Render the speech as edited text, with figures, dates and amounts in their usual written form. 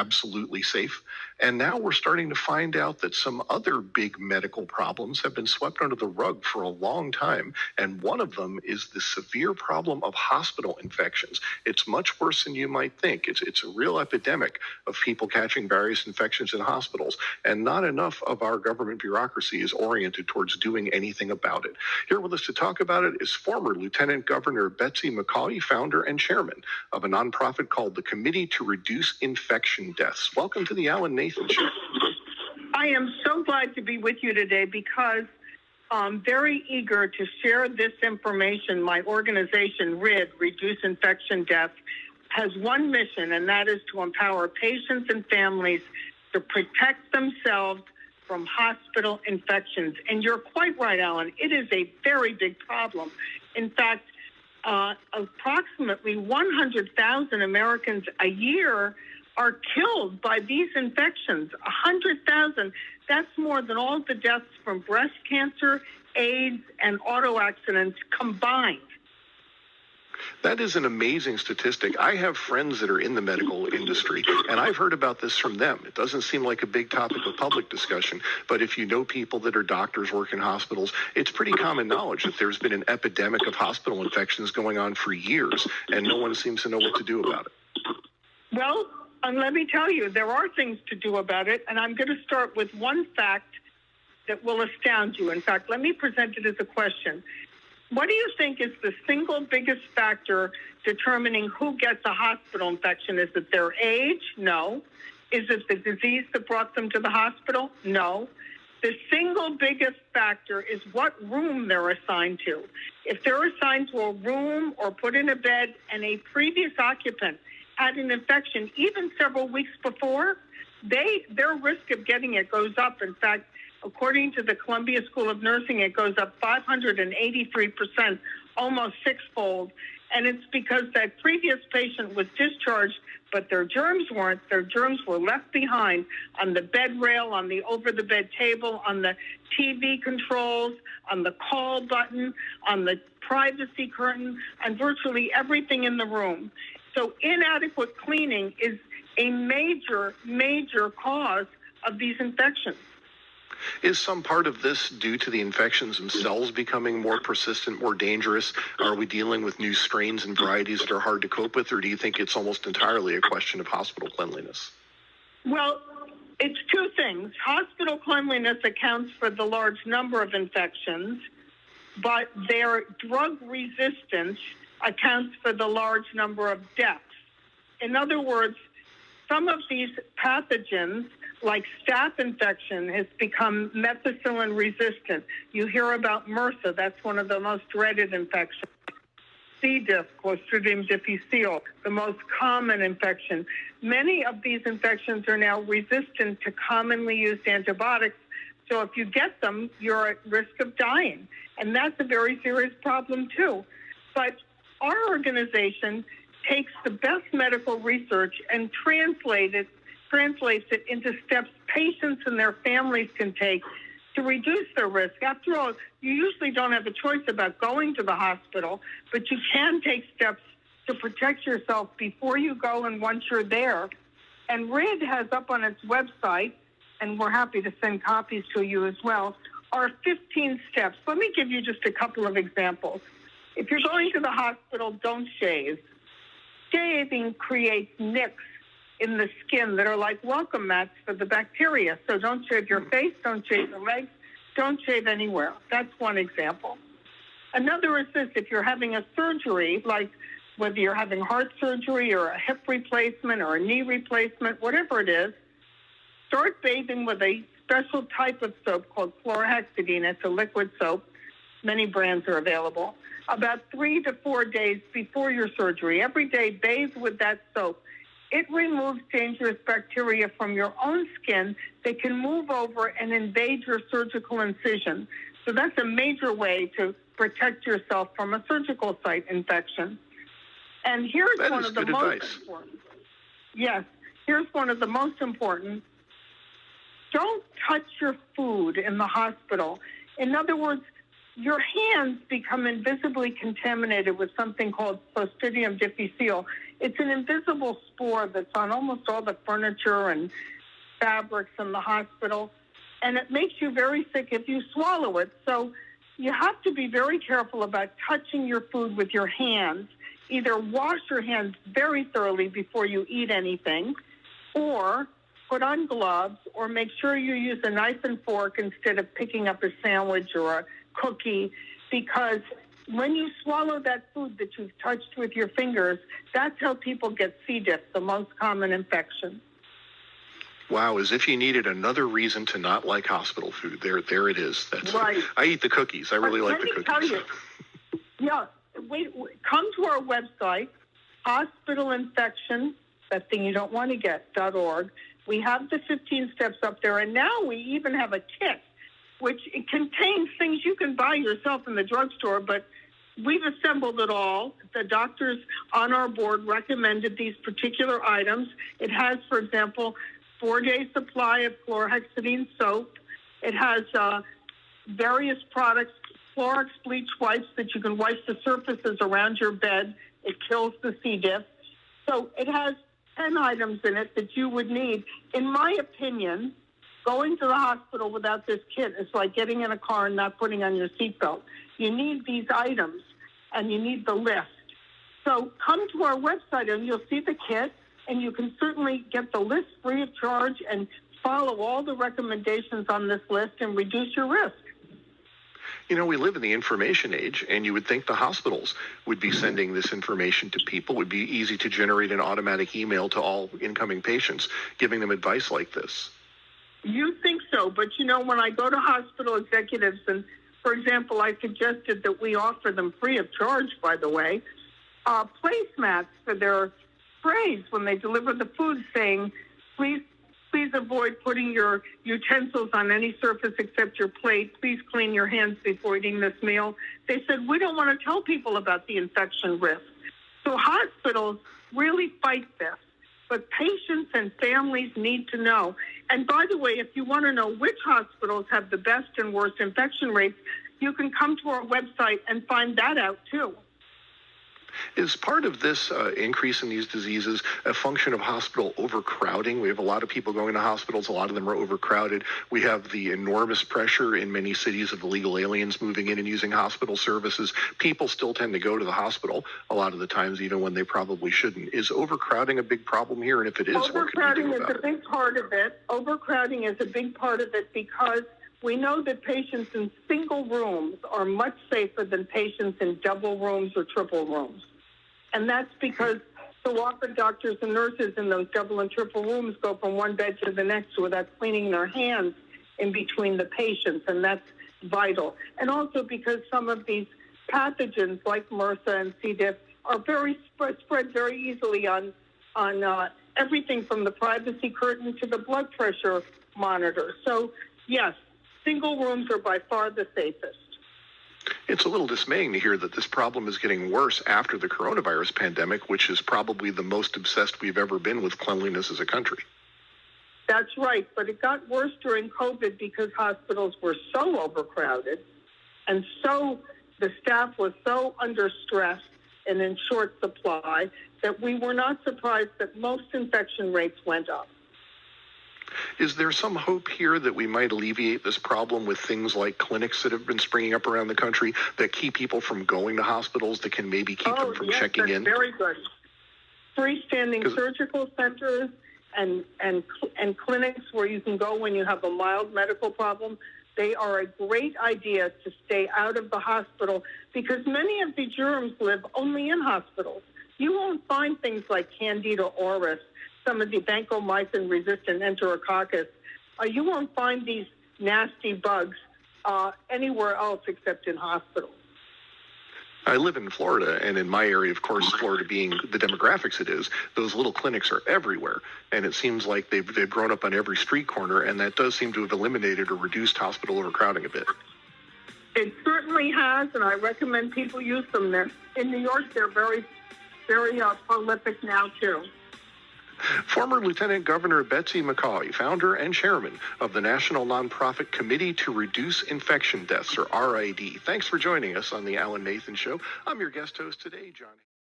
absolutely safe. And now we're starting to find out that some other big medical problems have been swept under the rug for a long time. And one of them is the severe problem of hospital infections. It's much worse than you might think. It's a real epidemic of people catching various infections in hospitals. And not enough of our government bureaucracy is oriented towards doing anything about it. Here with us to talk about it is former Lieutenant Governor Betsy McCaughey, founder and chairman of a nonprofit called the Committee to Reduce Infection Deaths. Welcome to the Alan Nathan Show. I am so glad to be with you today because I'm very eager to share this information. My organization, RID, Reduce Infection Deaths, has one mission, and that is to empower patients and families to protect themselves from hospital infections. And you're quite right, Alan. It is a very big problem. In fact, approximately 100,000 Americans a year are killed by these infections. 100,000. That's more than all the deaths from breast cancer, AIDS, and auto accidents combined. That is an amazing statistic. I have friends that are in the medical industry, and I've heard about this from them. It doesn't seem like a big topic of public discussion, but if you know people that are doctors, work in hospitals, it's pretty common knowledge that there's been an epidemic of hospital infections going on for years, and no one seems to know what to do about it. Well, let me tell you, there are things to do about it, and I'm going to start with one fact that will astound you. In fact, let me present it as a question. What do you think is the single biggest factor determining who gets a hospital infection? Is it their age? No. Is it the disease that brought them to the hospital? No. The single biggest factor is what room they're assigned to. If they're assigned to a room or put in a bed and a previous occupant had an infection even several weeks before, their risk of getting it goes up. In fact, according to the Columbia School of Nursing, it goes up 583%, almost sixfold. And it's because that previous patient was discharged, but their germs weren't. Their germs were left behind on the bed rail, on the over-the-bed table, on the TV controls, on the call button, on the privacy curtain, on virtually everything in the room. So inadequate cleaning is a major, major cause of these infections. Is some part of this due to the infections themselves becoming more persistent, more dangerous? Are we dealing with new strains and varieties that are hard to cope with, or do you think it's almost entirely a question of hospital cleanliness? Well, it's two things. Hospital cleanliness accounts for the large number of infections, but their drug resistance accounts for the large number of deaths. In other words, some of these pathogens, like staph infection, has become methicillin resistant. You hear about MRSA, that's one of the most dreaded infections. C. diff, Clostridium difficile, the most common infection. Many of these infections are now resistant to commonly used antibiotics, so if you get them, you're at risk of dying. And that's a very serious problem too. But our organization takes the best medical research and translates it into steps patients and their families can take to reduce their risk. After all, you usually don't have a choice about going to the hospital, but you can take steps to protect yourself before you go and once you're there. And RID has up on its website, and we're happy to send copies to you as well, are 15 steps. Let me give you just a couple of examples. If you're going to the hospital, don't shave. Shaving creates nicks in the skin that are like welcome mats for the bacteria. So don't shave your face, don't shave your legs, don't shave anywhere. That's one example. Another is this: if you're having a surgery, like whether you're having heart surgery or a hip replacement or a knee replacement, whatever it is, start bathing with a special type of soap called chlorhexidine. It's a liquid soap. Many brands are available. About 3 to 4 days before your surgery, every day bathe with that soap. It removes dangerous bacteria from your own skin that can move over and invade your surgical incision. So that's a major way to protect yourself from a surgical site infection. And here's one of the most important. Yes, here's one of the most important. Don't touch your food in the hospital. In other words, your hands become invisibly contaminated with something called Clostridium difficile. It's an invisible spore that's on almost all the furniture and fabrics in the hospital, and it makes you very sick if you swallow it. So you have to be very careful about touching your food with your hands. Either wash your hands very thoroughly before you eat anything, or put on gloves, or make sure you use a knife and fork instead of picking up a sandwich or a cookie, because when you swallow that food that you've touched with your fingers, that's how people get C. diff, the most common infection. Wow, as if you needed another reason to not like hospital food. There it is. That's right. I eat the cookies. I really like the cookies. Tell you, yeah, come to our website, hospitalinfection, that thing you don't want to get.org. We have the 15 steps up there, and now we even have a kit, which it contains things you can buy yourself in the drugstore, but we've assembled it all. The doctors on our board recommended these particular items. It has, for example, 4-day supply of chlorhexidine soap. It has various products, Clorox bleach wipes that you can wipe the surfaces around your bed. It kills the C. diff. So it has 10 items in it that you would need. In my opinion, going to the hospital without this kit is like getting in a car and not putting on your seatbelt. You need these items, and you need the list. So come to our website, and you'll see the kit, and you can certainly get the list free of charge and follow all the recommendations on this list and reduce your risk. You know, we live in the information age, and you would think the hospitals would be sending this information to people. It would be easy to generate an automatic email to all incoming patients, giving them advice like this. You think so, but you know, when I go to hospital executives, and for example, I suggested that we offer them free of charge, by the way, placemats for their trays when they deliver the food, saying, please avoid putting your utensils on any surface except your plate. Please clean your hands before eating this meal. They said, we don't want to tell people about the infection risk. So hospitals really fight this, but patients and families need to know. And by the way, if you want to know which hospitals have the best and worst infection rates, you can come to our website and find that out too. Is part of this increase in these diseases a function of hospital overcrowding? We have a lot of people going to hospitals. A lot of them are overcrowded. We have the enormous pressure in many cities of illegal aliens moving in and using hospital services. People still tend to go to the hospital a lot of the times, even when they probably shouldn't. Is overcrowding a big problem here? And if it is, what can we do about it? Overcrowding is a big part of it. Overcrowding is a big part of it because we know that patients in single rooms are much safer than patients in double rooms or triple rooms. And that's because so often doctors and nurses in those double and triple rooms go from one bed to the next without cleaning their hands in between the patients, and that's vital. And also because some of these pathogens like MRSA and C. diff are very spread very easily on everything from the privacy curtain to the blood pressure monitor. So, yes, single rooms are by far the safest. It's a little dismaying to hear that this problem is getting worse after the coronavirus pandemic, which is probably the most obsessed we've ever been with cleanliness as a country. That's right, but it got worse during COVID because hospitals were so overcrowded and so the staff was so under stress and in short supply that we were not surprised that most infection rates went up. Is there some hope here that we might alleviate this problem with things like clinics that have been springing up around the country that keep people from going to hospitals, that can maybe keep them from checking in? Very good. Freestanding surgical centers and clinics where you can go when you have a mild medical problem, they are a great idea to stay out of the hospital because many of the germs live only in hospitals. You won't find things like Candida auris, some of the vancomycin-resistant enterococcus. You won't find these nasty bugs anywhere else except in hospitals. I live in Florida, and in my area, of course, Florida being the demographics it is, those little clinics are everywhere. And it seems like they've grown up on every street corner, and that does seem to have eliminated or reduced hospital overcrowding a bit. It certainly has, and I recommend people use them there. In New York, they're very, very prolific now, too. Former Lieutenant Governor Betsy McCaughey, founder and chairman of the National Nonprofit Committee to Reduce Infection Deaths, or RID. Thanks for joining us on the Alan Nathan Show. I'm your guest host today, John.